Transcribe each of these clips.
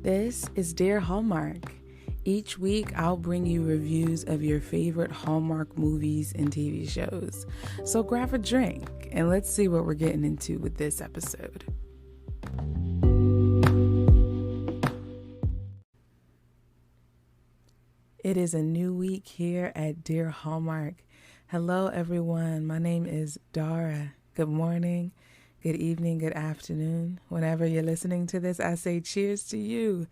This is Dear Hallmark. Each week, I'll bring you reviews of your favorite Hallmark movies and TV shows. So grab a drink and let's see what we're getting into with this episode. It is a new week here at Dear Hallmark. Hello, everyone. My name is Dara. Good morning, good evening, good afternoon. Whenever you're listening to this, I say cheers to you.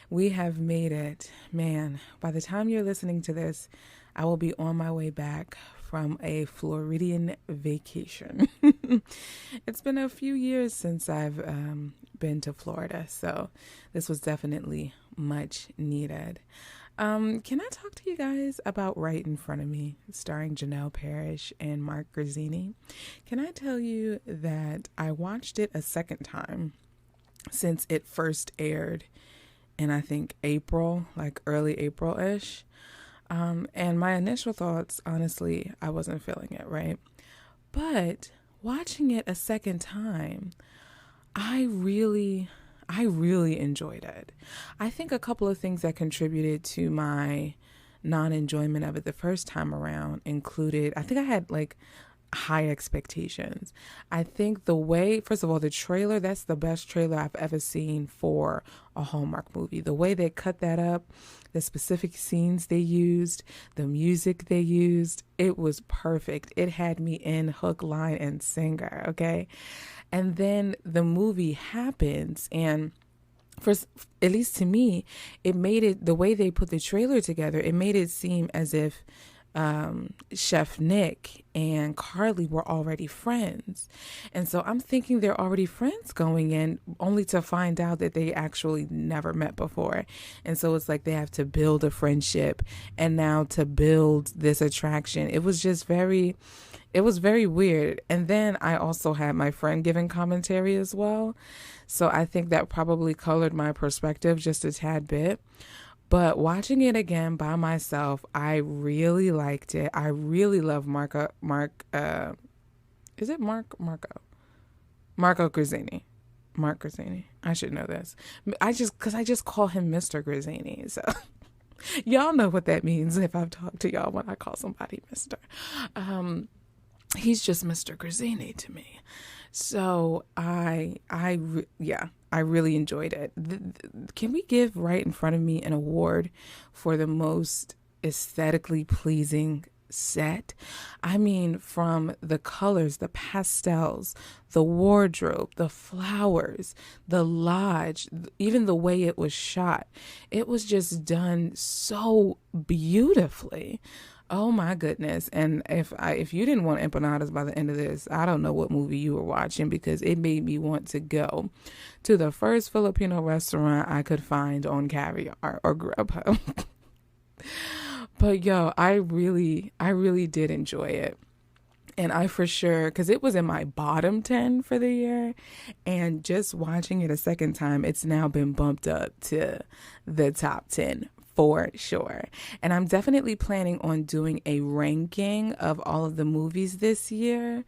We have made it. Man, by the time you're listening to this, I will be on my way back from a Floridian vacation. It's been a few years since I've been to Florida, so this was definitely much needed. Can I talk to you guys about Right in Front of Me, starring Janelle Parrish and Mark Grazzini? Can I tell you that I watched it a second time since it first aired in, I think, April, like early April-ish. And my initial thoughts, honestly, I wasn't feeling it, right? But watching it a second time, I really enjoyed it. I think a couple of things that contributed to my non-enjoyment of it the first time around included, I think I had like high expectations. I think the way, first of all, the trailer, that's the best trailer I've ever seen for a Hallmark movie. The way they cut that up, the specific scenes they used, the music they used, it was perfect. It had me in hook, line, and sinker, okay? And then the movie happens, and at least to me, it made it, the way they put the trailer together, it made it seem as if Chef Nick and Carly were already friends. And so I'm thinking they're already friends going in, only to find out that they actually never met before. And so it's like they have to build a friendship and now to build this attraction. It was very weird. And then I also had my friend giving commentary as well. So I think that probably colored my perspective just a tad bit. But watching it again by myself, I really liked it. I really love Marco Grazzini. Mark Grazzini. I should know this. I just call him Mr. Grazzini. So y'all know what that means if I've talked to y'all when I call somebody Mr. He's just Mr. Grazzini to me. So I really enjoyed it. Can we give Right in Front of Me an award for the most aesthetically pleasing set? I mean, from the colors, the pastels, the wardrobe, the flowers, the lodge, even the way it was shot. It was just done so beautifully. Oh my goodness. And if you didn't want empanadas by the end of this, I don't know what movie you were watching, because it made me want to go to the first Filipino restaurant I could find on Caviar or Grubhub. But yo, I really did enjoy it. And I for sure, because it was in my bottom 10 for the year, and just watching it a second time, it's now been bumped up to the top 10 for sure. And I'm definitely planning on doing a ranking of all of the movies this year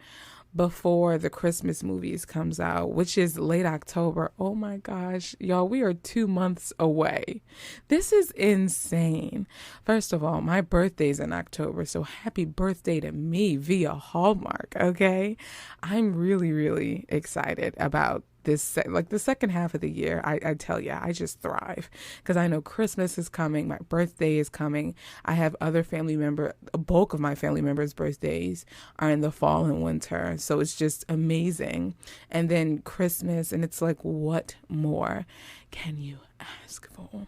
before the Christmas movies comes out, which is late October. Oh my gosh, y'all, we are 2 months away. This is insane. First of all, my birthday's in October, so happy birthday to me via Hallmark, okay? I'm really excited about this, like the second half of the year. I tell you, I just thrive because I know Christmas is coming, my birthday is coming. I have other a bulk of my family members' birthdays are in the fall and winter, so it's just amazing. And then Christmas, and it's like, what more can you ask for?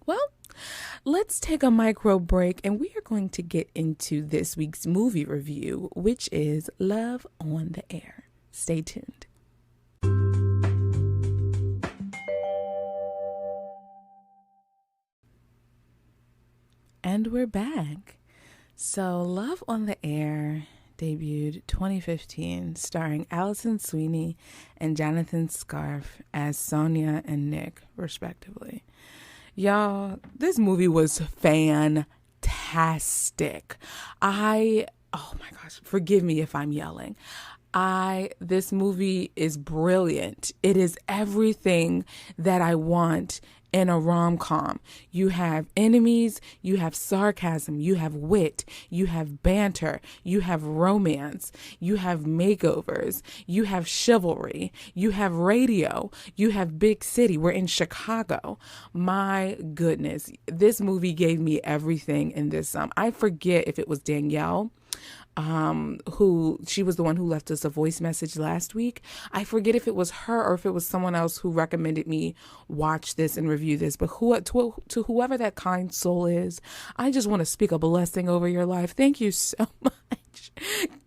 Well, let's take a micro break, and we are going to get into this week's movie review, which is Love on the Air. Stay tuned. And we're back. So Love on the Air debuted 2015, starring Allison, Sweeney, and Jonathan Scarffe as Sonia and Nick, respectively. Y'all, this movie was fantastic. oh my gosh, forgive me if I'm yelling. This movie is brilliant. It is everything that I want in a rom-com. You have enemies, you have sarcasm, you have wit, you have banter, you have romance, you have makeovers, you have chivalry, you have radio, you have big city. We're in Chicago. My goodness, this movie gave me everything in this. I forget if it was Danielle, who she was the one who left us a voice message last week. I forget if it was her or if it was someone else who recommended me watch this and review this. But to whoever that kind soul is, I just want to speak a blessing over your life. Thank you so much.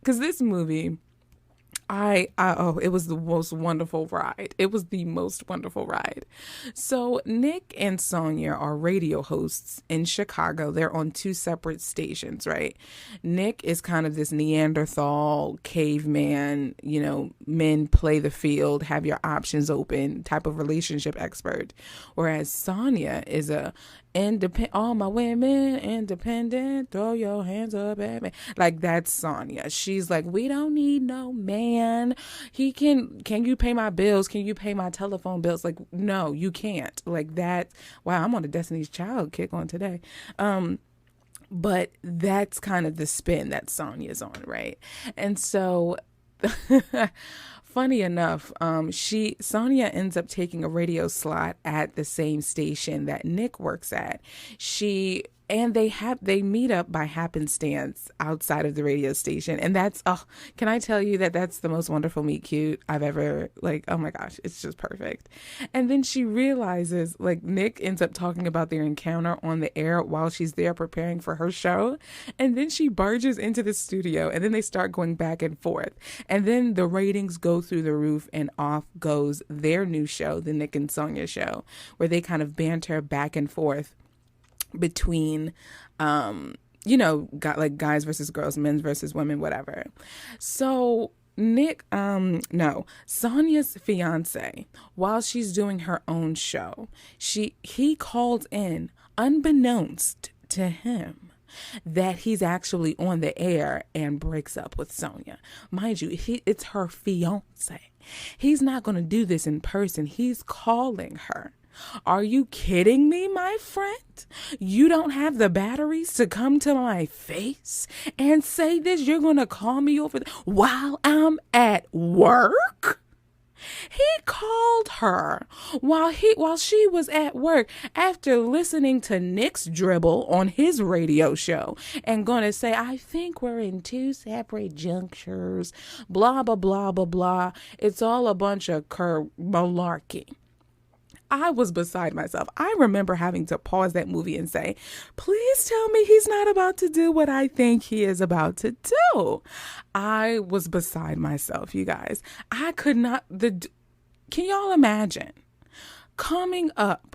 Because this movie, it was the most wonderful ride. It was the most wonderful ride. So Nick and Sonia are radio hosts in Chicago. They're on two separate stations, right? Nick is kind of this Neanderthal caveman, men play the field, have your options open type of relationship expert. Whereas Sonia is a all my women independent, throw your hands up at me. Like, that's Sonia. She's like, we don't need no man. Can you pay my bills? Can you pay my telephone bills? Like, no, you can't. Like that. Wow, I'm on a Destiny's Child kick on today. But that's kind of the spin that Sonia's on, right? And so funny enough, Sonia ends up taking a radio slot at the same station that Nick works at. They meet up by happenstance outside of the radio station. And can I tell you that's the most wonderful meet cute I've ever, oh my gosh, it's just perfect. And then she realizes, Nick ends up talking about their encounter on the air while she's there preparing for her show. And then she barges into the studio and then they start going back and forth. And then the ratings go through the roof and off goes their new show, the Nick and Sonia show, where they kind of banter back and forth between guys versus girls, men versus women, whatever. So Sonia's fiance, while she's doing her own show, he called in unbeknownst to him that he's actually on the air and breaks up with Sonia. Mind you, it's her fiance. He's not going to do this in person. He's calling her. Are you kidding me, my friend? You don't have the batteries to come to my face and say this? You're going to call me over while I'm at work? He called her while she was at work after listening to Nick's dribble on his radio show and going to say, I think we're in two separate junctures, blah, blah, blah, blah, blah. It's all a bunch of malarkey. I was beside myself. I remember having to pause that movie and say, please tell me he's not about to do what I think he is about to do. I was beside myself, you guys. I could not, can y'all imagine coming up,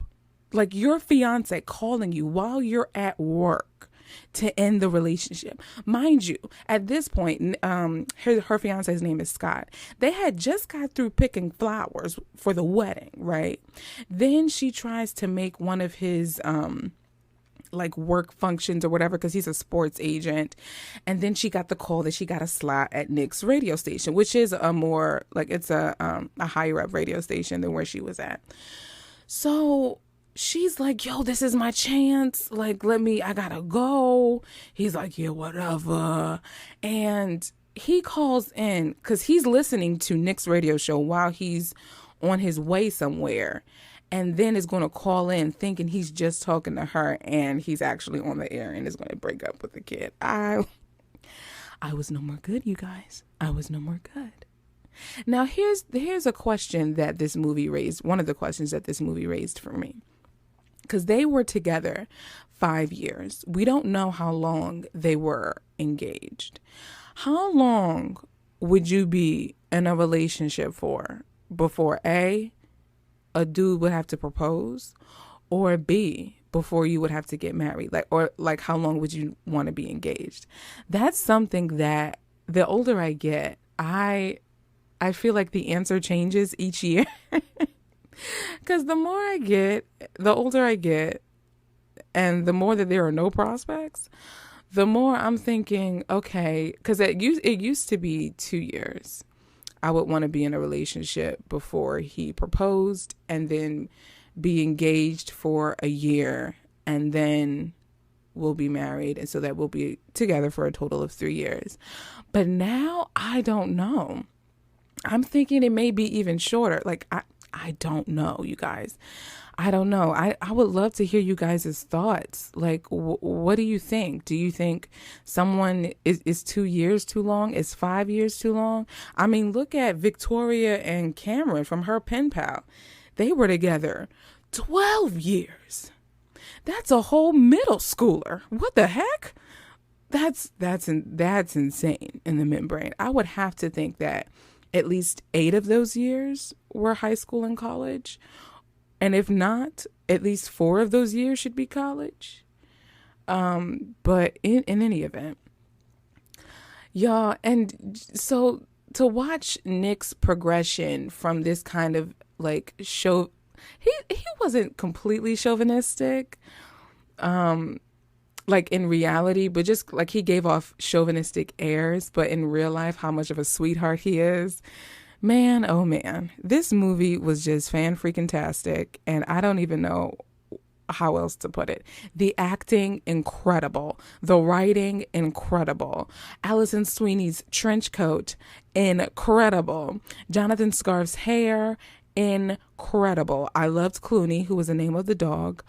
your fiance calling you while you're at work to end the relationship? Mind you, at this point, her fiance's name is Scott. They had just got through picking flowers for the wedding, right? Then she tries to make one of his work functions or whatever, because he's a sports agent. And then she got the call that she got a slot at Nick's radio station, which is a more it's a higher up radio station than where she was at. So she's like, yo, this is my chance. I gotta go. He's like, yeah, whatever. And he calls in because he's listening to Nick's radio show while he's on his way somewhere. And then is going to call in thinking he's just talking to her and he's actually on the air and is going to break up with the kid. I was no more good, you guys. I was no more good. Now, here's a question that this movie raised. One of the questions that this movie raised for me. Because they were together 5 years. We don't know how long they were engaged. How long would you be in a relationship for before A, a dude would have to propose, or B, before you would have to get married? How long would you want to be engaged? That's something that the older I get, I feel like the answer changes each year. Because the older I get, and the more that there are no prospects, the more I'm thinking, okay, because it used to be 2 years. I would want to be in a relationship before he proposed, and then be engaged for a year, and then we'll be married. And so that we'll be together for a total of 3 years. But now I don't know. I'm thinking it may be even shorter. Like, I don't know, you guys. I don't know. I would love to hear you guys' thoughts. Like, what do you think? Do you think someone is 2 years too long? Is 5 years too long? I mean, look at Victoria and Cameron from her pen pal. They were together 12 years. That's a whole middle schooler. What the heck? That's insane in the membrane. I would have to think that at least 8 of those years were high school and college. And if not, at least 4 of those years should be college. But in any event, y'all, and so to watch Nick's progression from this kind of like show, he wasn't completely chauvinistic, like in reality, but just like he gave off chauvinistic airs, but in real life, how much of a sweetheart he is. Man, oh man, this movie was just fan-freaking-tastic, and I don't even know how else to put it. The acting, incredible. The writing, incredible. Allison Sweeney's trench coat, incredible. Jonathan Scarffe's hair, incredible. I loved Clooney, who was the name of the dog.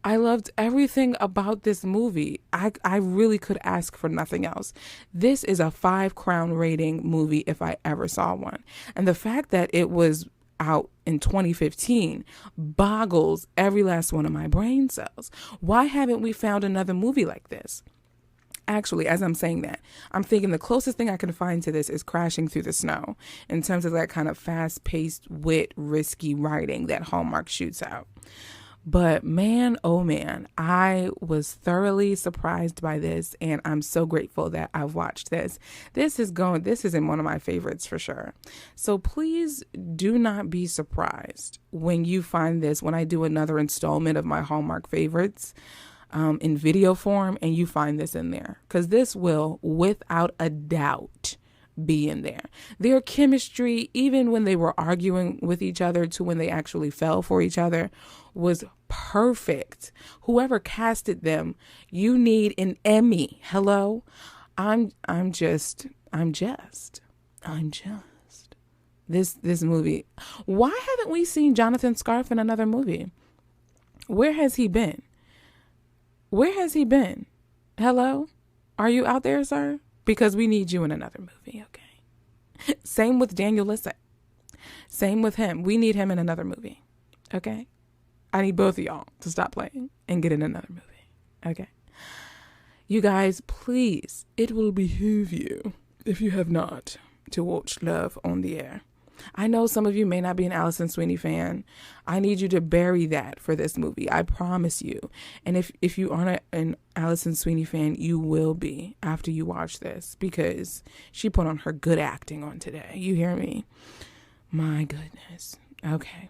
I loved everything about this movie. I really could ask for nothing else. This is a 5 crown rating movie if I ever saw one. And the fact that it was out in 2015 boggles every last one of my brain cells. Why haven't we found another movie like this? Actually, as I'm saying that, I'm thinking the closest thing I can find to this is Crashing Through the Snow, in terms of that kind of fast-paced, wit, risky writing that Hallmark shoots out. But man, oh man, I was thoroughly surprised by this, and I'm so grateful that I've watched this. This is in one of my favorites for sure. So please do not be surprised when you find this, when I do another installment of my Hallmark favorites in video form, and you find this in there, because this will, without a doubt, be in there. Their chemistry, even when they were arguing with each other to when they actually fell for each other, was perfect. Whoever casted them, you need an Emmy. Hello? I'm just this movie. Why haven't we seen Jonathan Scarffe in another movie? Where has he been? Where has he been? Hello? Are you out there, sir? Because we need you in another movie, okay? Same with Daniel Lissette. Same with him. We need him in another movie, okay? I need both of y'all to stop playing and get in another movie, okay? You guys, please, it will behoove you, if you have not, to watch Love on the Air. I know some of you may not be an Allison Sweeney fan. I need you to bury that for this movie. I promise you. And if you aren't an Allison Sweeney fan, you will be after you watch this, because she put on her good acting on today. You hear me? My goodness. Okay.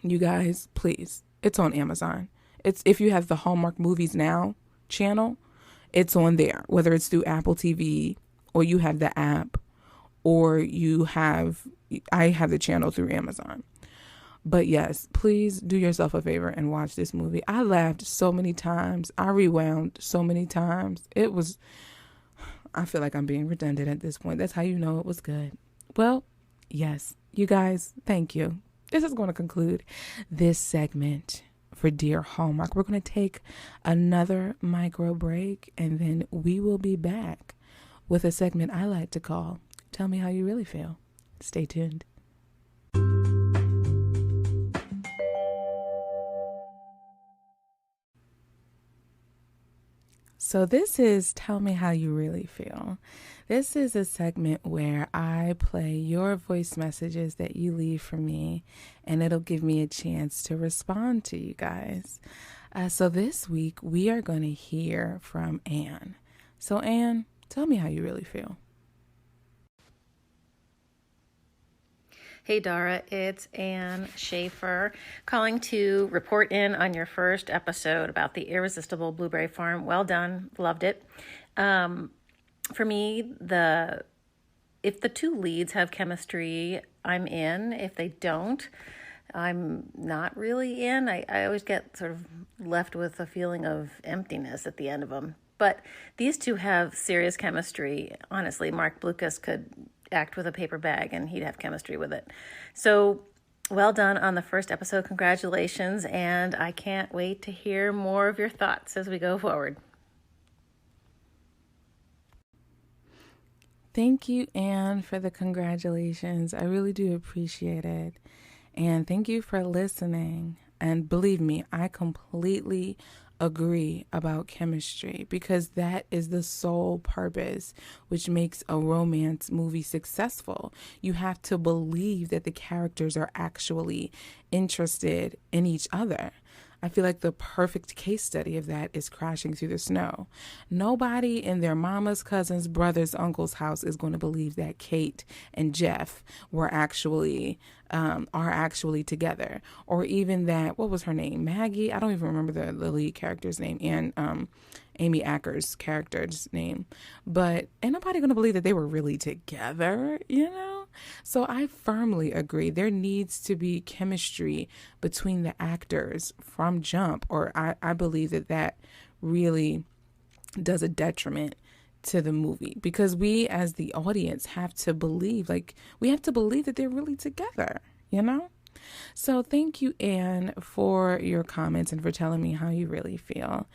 You guys, please. It's on Amazon. It's if you have the Hallmark Movies Now channel, it's on there. Whether it's through Apple TV or you have the app, or I have the channel through Amazon. But yes, please do yourself a favor and watch this movie. I laughed so many times. I rewound so many times. I feel like I'm being redundant at this point. That's how you know it was good. Well, yes, you guys, thank you. This is going to conclude this segment for Dear Hallmark. We're going to take another micro break, and then we will be back with a segment I like to call Tell Me How You Really Feel. Stay tuned. So this is Tell Me How You Really Feel. This is a segment where I play your voice messages that you leave for me, and it'll give me a chance to respond to you guys. So this week we are going to hear from Anne. So Anne, tell me how you really feel. Hey Dara, it's Anne Schaefer calling to report in on your first episode about the Irresistible Blueberry Farm. Well done, loved it. For me, if the two leads have chemistry, I'm in. If they don't, I'm not really in. I always get sort of left with a feeling of emptiness at the end of them. But these two have serious chemistry. Honestly, Mark Blucas could act with a paper bag and he'd have chemistry with it. So well done on the first episode. Congratulations. And I can't wait to hear more of your thoughts as we go forward. Thank you, Anne, for the congratulations. I really do appreciate it. And thank you for listening. And believe me, I completely agree about chemistry, because that is the sole purpose which makes a romance movie successful. You have to believe that the characters are actually interested in each other. I feel like the perfect case study of that is Crashing Through the Snow. Nobody in their mama's, cousin's, brother's, uncle's house is going to believe that Kate and Jeff are actually together, or even that, what was her name, Maggie? I don't even remember the lead character's name, and Amy Acker's character's name. But ain't nobody going to believe that they were really together, you know? So I firmly agree. There needs to be chemistry between the actors from jump, or I believe that really does a detriment to the movie, because we as the audience have to believe, that they're really together, you know? So thank you, Anne, for your comments and for telling me how you really feel.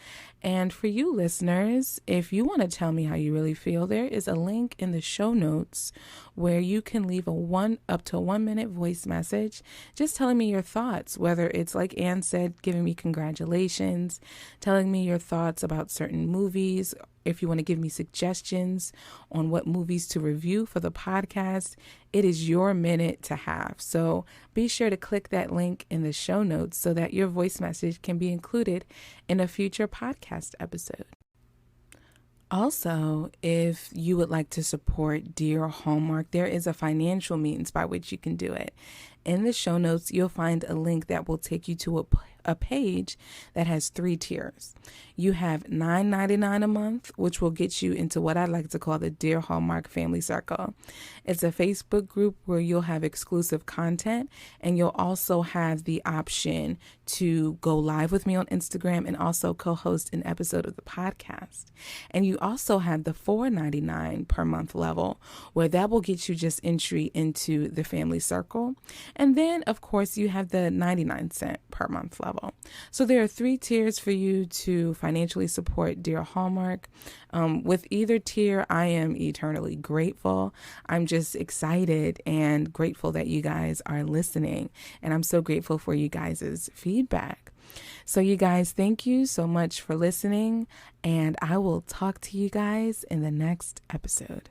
And for you listeners, if you want to tell me how you really feel, there is a link in the show notes where you can leave up to 1 minute voice message just telling me your thoughts, whether it's like Anne said, giving me congratulations, telling me your thoughts about certain movies. If you want to give me suggestions on what movies to review for the podcast, it is your minute to have. So be sure to click that link in the show notes so that your voice message can be included in a future podcast episode. Also, if you would like to support Dear Hallmark, there is a financial means by which you can do it. In the show notes, you'll find a link that will take you to a page that has 3 tiers. You have $9.99 a month, which will get you into what I like to call the Dear Hallmark Family Circle. It's a Facebook group where you'll have exclusive content, and you'll also have the option to go live with me on Instagram and also co-host an episode of the podcast. And you also have the $4.99 per month level, where that will get you just entry into the family circle. And then, of course, you have the 99-cent per month level. So there are 3 tiers for you to financially support Dear Hallmark. With either tier, I am eternally grateful. I'm just excited and grateful that you guys are listening. And I'm so grateful for you guys' feedback. So you guys, thank you so much for listening. And I will talk to you guys in the next episode.